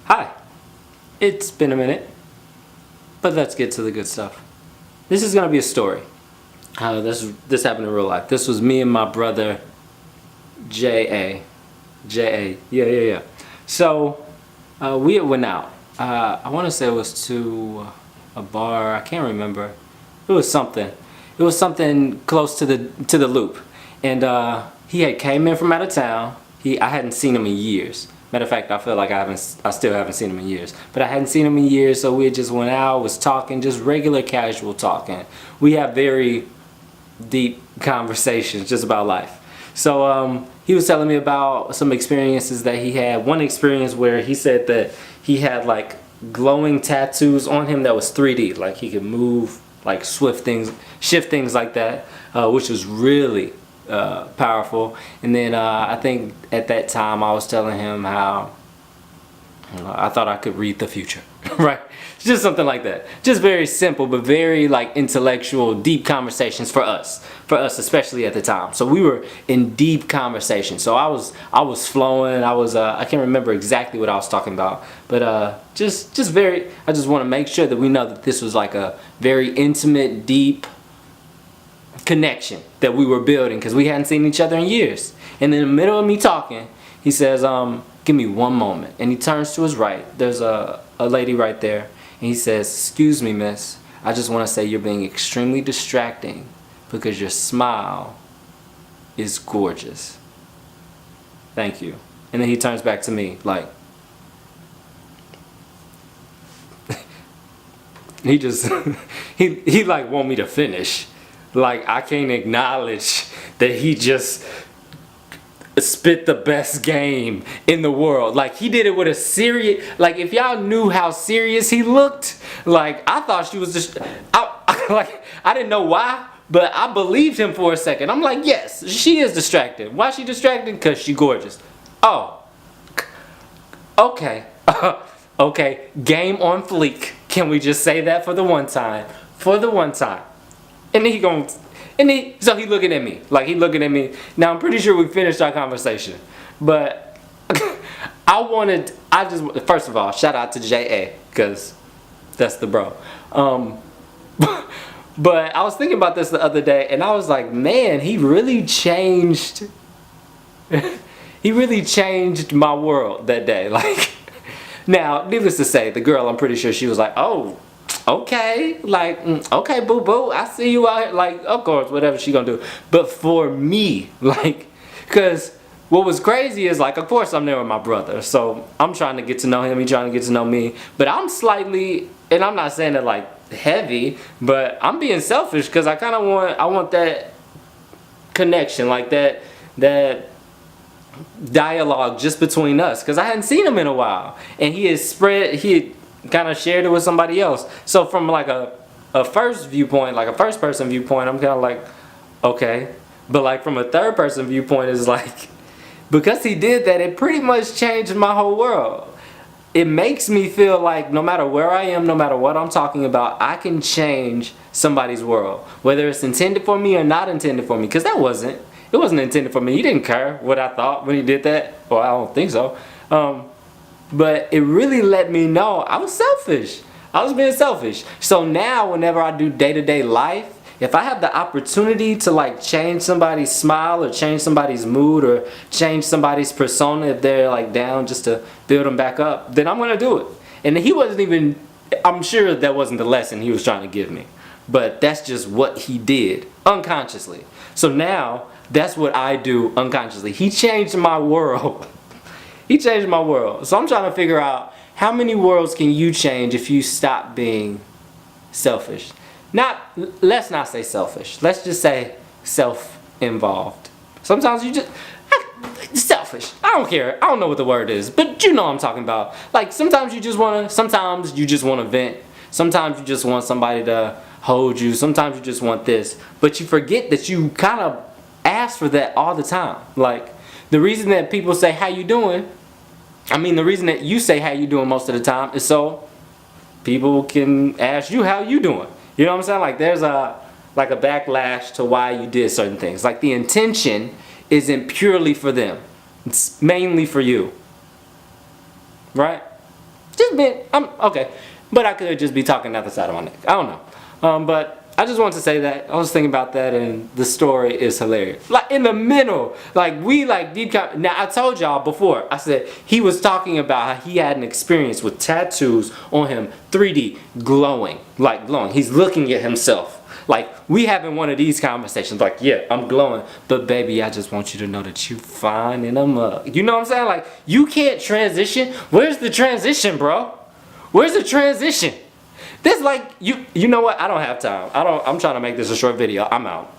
Hi, it's been a minute, but let's get to the good stuff. This is gonna be a story. This happened in real life. This was me and my brother, J.A. Yeah. So, we had went out. I want to say it was to a bar. I can't remember. It was something. It was something close to the loop. And he had came in from out of town. I hadn't seen him in years. Matter of fact, I feel like I still haven't seen him in years. But I hadn't seen him in years, so we just went out, was talking, just regular casual talking. We have very deep conversations just about life. So he was telling me about some experiences that he had. One experience where he said that he had like glowing tattoos on him that was 3D, like he could move, like shift things like that, which was really powerful. And then I think at that time I was telling him how I thought I could read the future, right? Just something like that. Just very simple, but very like intellectual, deep conversations for us especially at the time. So we were in deep conversation. So I was flowing. I can't remember exactly what I was talking about, but I just want to make sure that we know that this was like a very intimate, deep connection that we were building, because we hadn't seen each other in years. And in the middle of me talking, he says, give me one moment. And he turns to his right. There's a lady right there. And he says, excuse me, miss. I just want to say you're being extremely distracting because your smile is gorgeous. Thank you. And then he turns back to me like, he just, he like want me to finish. Like I can't acknowledge that he just spit the best game in the world. Like he did it with a serious, like if y'all knew how serious he looked, like I thought she was just, I didn't know why, but I believed him for a second. I'm like, yes, she is distracted. Why is she distracted? Because she gorgeous. Oh, okay. Okay, game on fleek. Can we just say that for the one time? For the one time. And then so he looking at me, like he looking at me. Now I'm pretty sure we finished our conversation, but first of all, shout out to J.A. because that's the bro. But I was thinking about this the other day, and I was like, man, he really changed. He really changed my world that day. Like, now, needless to say, the girl, I'm pretty sure she was like, oh, okay, like, okay, boo boo, I see you out here, like, of course, whatever she gonna do. But for me, like, because what was crazy is, like, of course I'm there with my brother, so I'm trying to get to know him, he trying to get to know me, but I'm slightly, and I'm not saying it like heavy, but I'm being selfish because I kind of want that connection, like that dialogue just between us, because I hadn't seen him in a while, and he had kind of shared it with somebody else. So from like a first viewpoint, like a first person viewpoint, I'm kind of like, okay. But like from a third person viewpoint, is like, because he did that, it pretty much changed my whole world. It makes me feel like no matter where I am, no matter what I'm talking about, I can change somebody's world, whether it's intended for me or not intended for me, because it wasn't intended for me. He didn't care what I thought when he did that. Well, I don't think so. But it really let me know I was selfish. I was being selfish. So now whenever I do day-to-day life, if I have the opportunity to like change somebody's smile or change somebody's mood or change somebody's persona if they're like down, just to build them back up, then I'm gonna do it. And he wasn't even, I'm sure that wasn't the lesson he was trying to give me, but that's just what he did unconsciously. So now that's what I do unconsciously. He changed my world. He changed my world. So I'm trying to figure out, how many worlds can you change if you stop being selfish? Let's not say selfish. Let's just say self-involved. Sometimes you just, selfish. I don't care. I don't know what the word is, but you know what I'm talking about. Like sometimes you just want to vent. Sometimes you just want somebody to hold you. Sometimes you just want this. But you forget that you kind of ask for that all the time. Like, the reason that people say, how you doing? The reason that you say how you doing most of the time is so people can ask you how you doing. You know what I'm saying? Like there's a backlash to why you did certain things. Like the intention isn't purely for them. It's mainly for you. Right? Just being, I'm okay. But I could just be talking out the side of my neck. I don't know. But I just wanted to say that. I was thinking about that, and the story is hilarious. Like in the middle, like we like deep. Now I told y'all before. I said he was talking about how he had an experience with tattoos on him, 3D, glowing, like glowing. He's looking at himself. Like we having one of these conversations. Like yeah, I'm glowing, but baby, I just want you to know that you fine in a mug. You know what I'm saying? Like you can't transition. Where's the transition, bro? Where's the transition? This like you know what? I don't have time. I'm trying to make this a short video. I'm out.